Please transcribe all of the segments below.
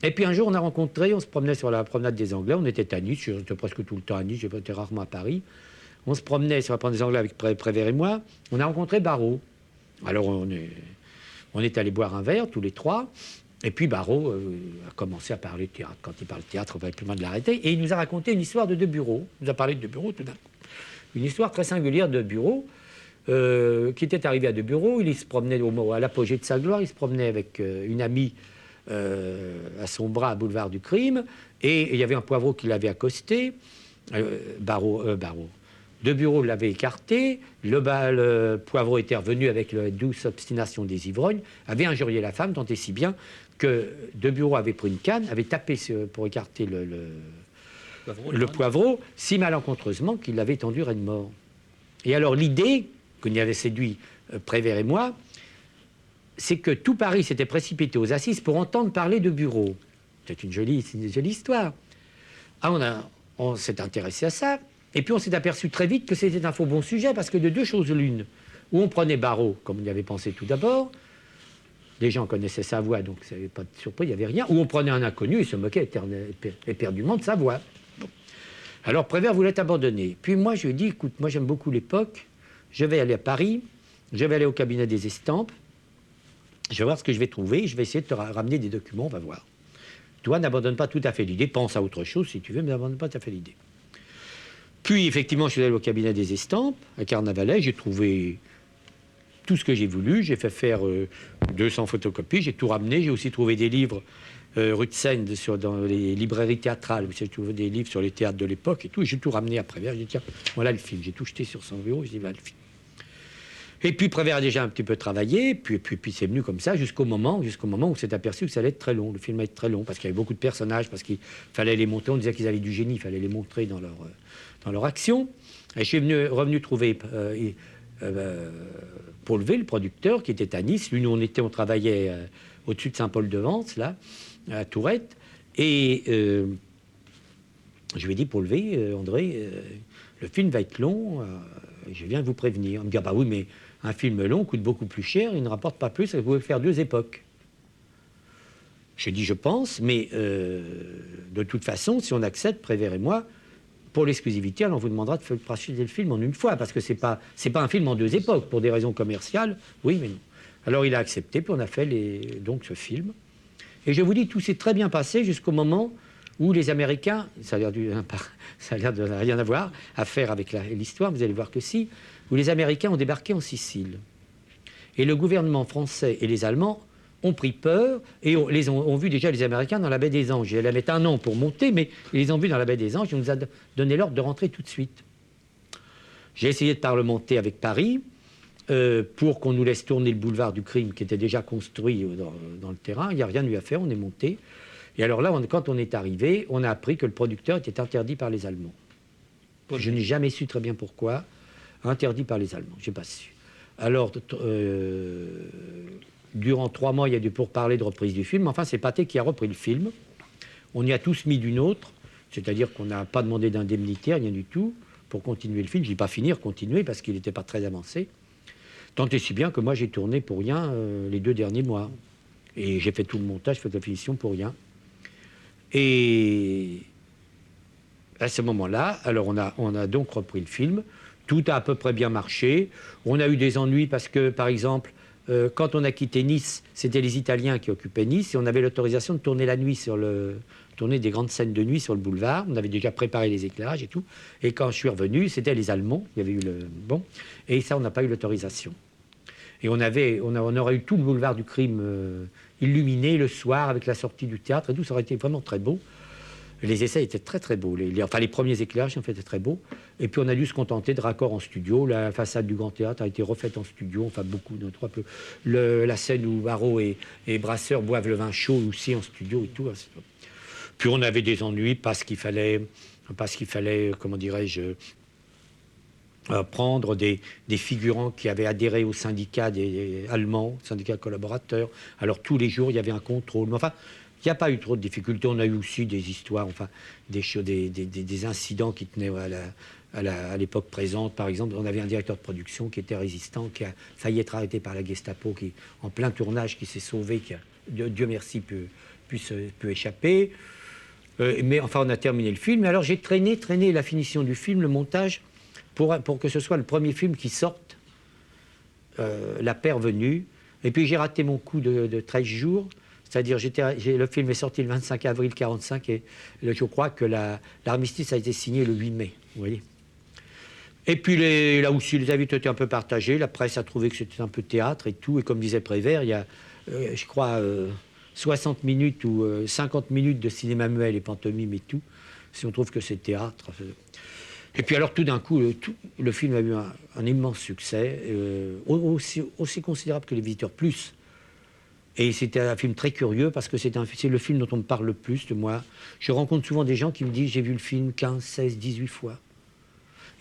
Et puis un jour, on se promenait sur la promenade des Anglais, on était à Nice, j'étais presque tout le temps à Nice, j'étais rarement à Paris. On se promenait sur la promenade des Anglais avec Prévert et moi, on a rencontré Barrault. Alors on est allé boire un verre, tous les trois, et puis Barrault a commencé à parler de théâtre. Quand il parle de théâtre, on va plus loin de l'arrêter, et il nous a raconté une histoire de Bureau. Il nous a parlé de Bureau tout d'un coup. Une histoire très singulière de Bureau, qui était arrivé à De Bureau, il se promenait à l'apogée de sa gloire, il se promenait avec une amie à son bras à Boulevard du Crime, et il y avait un poivreau qui l'avait accosté, Barrault. De Bureau l'avait écarté, le poivreau était revenu avec la douce obstination des ivrognes, avait injurié la femme, tant et si bien que De Bureau avait pris une canne, avait tapé pour écarter le poivreau, si malencontreusement qu'il l'avait tendu raide mort. Et alors l'idée que nous avait séduit Prévert et moi, c'est que tout Paris s'était précipité aux assises pour entendre parler de Bureau. C'est une jolie histoire. Ah, on s'est intéressé à ça, et puis on s'est aperçu très vite que c'était un faux bon sujet, parce que de deux choses l'une, où on prenait Barrault, comme on y avait pensé tout d'abord, les gens connaissaient sa voix, donc ça n'avait pas de surprise, il n'y avait rien, ou on prenait un inconnu et se moquait éperdument de sa voix. Bon. Alors Prévert voulait abandonner. Puis moi, je lui ai dit, écoute, moi j'aime beaucoup l'époque, je vais aller à Paris, je vais aller au cabinet des estampes, je vais voir ce que je vais trouver, je vais essayer de te ramener des documents, on va voir. Toi, n'abandonne pas tout à fait l'idée, pense à autre chose si tu veux, mais n'abandonne pas tout à fait l'idée. Puis, effectivement, je suis allé au cabinet des estampes, à Carnavalet, j'ai trouvé tout ce que j'ai voulu, j'ai fait faire 200 photocopies, j'ai tout ramené, j'ai aussi trouvé des livres rue de Seine, dans les librairies théâtrales, j'ai trouvé des livres sur les théâtres de l'époque et tout, et j'ai tout ramené après. J'ai dit, tiens, voilà le film, j'ai tout jeté sur son bureau, j'ai dit, voilà le film. Et puis Prévert a déjà un petit peu travaillé, puis c'est venu comme ça jusqu'au moment où s'est aperçu que ça allait être très long, le film allait être très long, parce qu'il y avait beaucoup de personnages, parce qu'il fallait les monter, on disait qu'ils avaient du génie, il fallait les montrer dans leur action. Et je suis revenu trouver Paul V, le producteur, qui était à Nice. Lui, nous, on travaillait au-dessus de Saint-Paul-de-Vence, là, à Tourette, et je lui ai dit, Paul V, André, le film va être long, je viens vous prévenir. Il me dit, ah bah oui, mais un film long coûte beaucoup plus cher, il ne rapporte pas plus, vous pouvez faire 2 époques. Je dis, je pense, mais de toute façon, si on accepte, Prévert et moi, pour l'exclusivité, alors on vous demandera de préciser le film en une fois, parce que c'est pas un film en 2 époques, pour des raisons commerciales, oui, mais non. Alors il a accepté, puis on a fait donc ce film. Et je vous dis, tout s'est très bien passé jusqu'au moment où les Américains, ça a l'air de rien avoir à faire avec l'histoire, vous allez voir que si, où les Américains ont débarqué en Sicile. Et le gouvernement français et les Allemands ont pris peur et ont vu déjà les Américains dans la baie des Anges. Elle avait un an pour monter, mais ils les ont vus dans la baie des Anges et on nous a donné l'ordre de rentrer tout de suite. J'ai essayé de parlementer avec Paris pour qu'on nous laisse tourner le boulevard du Crime qui était déjà construit dans le terrain. Il n'y a rien eu à faire, on est monté. Et alors là, quand on est arrivé, on a appris que le producteur était interdit par les Allemands. Je n'ai jamais su très bien pourquoi. Interdit par les Allemands, je n'ai pas su. Alors, durant 3 mois, il y a du pourparler de reprise du film. Enfin, c'est Pathé qui a repris le film. On y a tous mis d'une autre, c'est-à-dire qu'on n'a pas demandé d'indemnité, rien du tout, pour continuer le film. Je ne dis pas finir, continuer, parce qu'il n'était pas très avancé. Tant et si bien que moi, j'ai tourné pour rien les 2 derniers mois. Et j'ai fait tout le montage, fait la finition pour rien. Et à ce moment-là, alors on a donc repris le film. Tout a à peu près bien marché. On a eu des ennuis parce que, par exemple, quand on a quitté Nice, c'était les Italiens qui occupaient Nice et on avait l'autorisation de tourner la nuit tourner des grandes scènes de nuit sur le boulevard. On avait déjà préparé les éclairages et tout. Et quand je suis revenu, c'était les Allemands. Il y avait eu et ça, on n'a pas eu l'autorisation. Et on aurait eu tout le boulevard du Crime illuminé le soir avec la sortie du théâtre et tout. Ça aurait été vraiment très beau. Les essais étaient très très beaux. Les premiers éclairages en fait étaient très beaux. Et puis on a dû se contenter de raccords en studio. La façade du Grand Théâtre a été refaite en studio. Enfin beaucoup, la scène où Barrault et Brasseur boivent le vin chaud aussi en studio et tout. Puis on avait des ennuis parce qu'il fallait, comment dirais-je, prendre des figurants qui avaient adhéré au syndicat des Allemands, syndicat collaborateurs. Alors tous les jours il y avait un contrôle. Mais enfin, il n'y a pas eu trop de difficultés. On a eu aussi des histoires, enfin, des incidents qui tenaient à l'époque présente. Par exemple, on avait un directeur de production qui était résistant, qui a failli être arrêté par la Gestapo, qui, en plein tournage, qui s'est sauvé, Dieu merci, pu échapper. Mais enfin, on a terminé le film. Alors j'ai traîné la finition du film, le montage, pour que ce soit le premier film qui sorte, La paire venue. Et puis j'ai raté mon coup de 13 jours. C'est-à-dire, le film est sorti le 25 avril 1945 et je crois que l'armistice a été signé le 8 mai. Vous voyez. Et puis là aussi, les avis étaient un peu partagés. La presse a trouvé que c'était un peu théâtre et tout. Et comme disait Prévert, il y a, je crois, 60 minutes ou 50 minutes de cinéma muet et pantomime et tout. Si on trouve que c'est théâtre. Et puis alors, tout d'un coup, le film a eu un immense succès, aussi considérable que Les Visiteurs Plus. Et c'était un film très curieux parce que c'est le film dont on me parle le plus de moi. Je rencontre souvent des gens qui me disent « j'ai vu le film 15, 16, 18 fois ».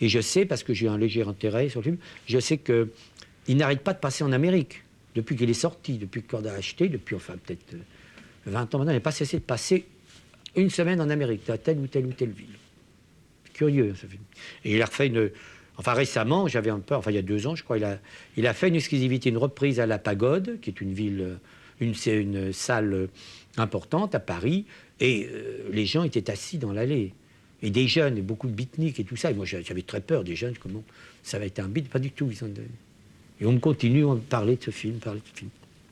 Et je sais, parce que j'ai un léger intérêt sur le film, je sais qu'il n'arrête pas de passer en Amérique. Depuis qu'il est sorti, depuis qu'on a acheté, depuis enfin peut-être 20 ans maintenant, il n'a pas cessé de passer une semaine en Amérique, dans telle ou telle ville. Curieux, ce film. Et il a refait enfin récemment, j'avais un peu, enfin il y a 2 ans, je crois, il a fait une exclusivité, une reprise à la Pagode, qui est une ville, c'est une salle importante à Paris, et les gens étaient assis dans l'allée. Et des jeunes, et beaucoup de beatniks et tout ça. Et moi, j'avais très peur des jeunes, comment ça va être un beat, pas du tout. Et on continue à parler de ce film,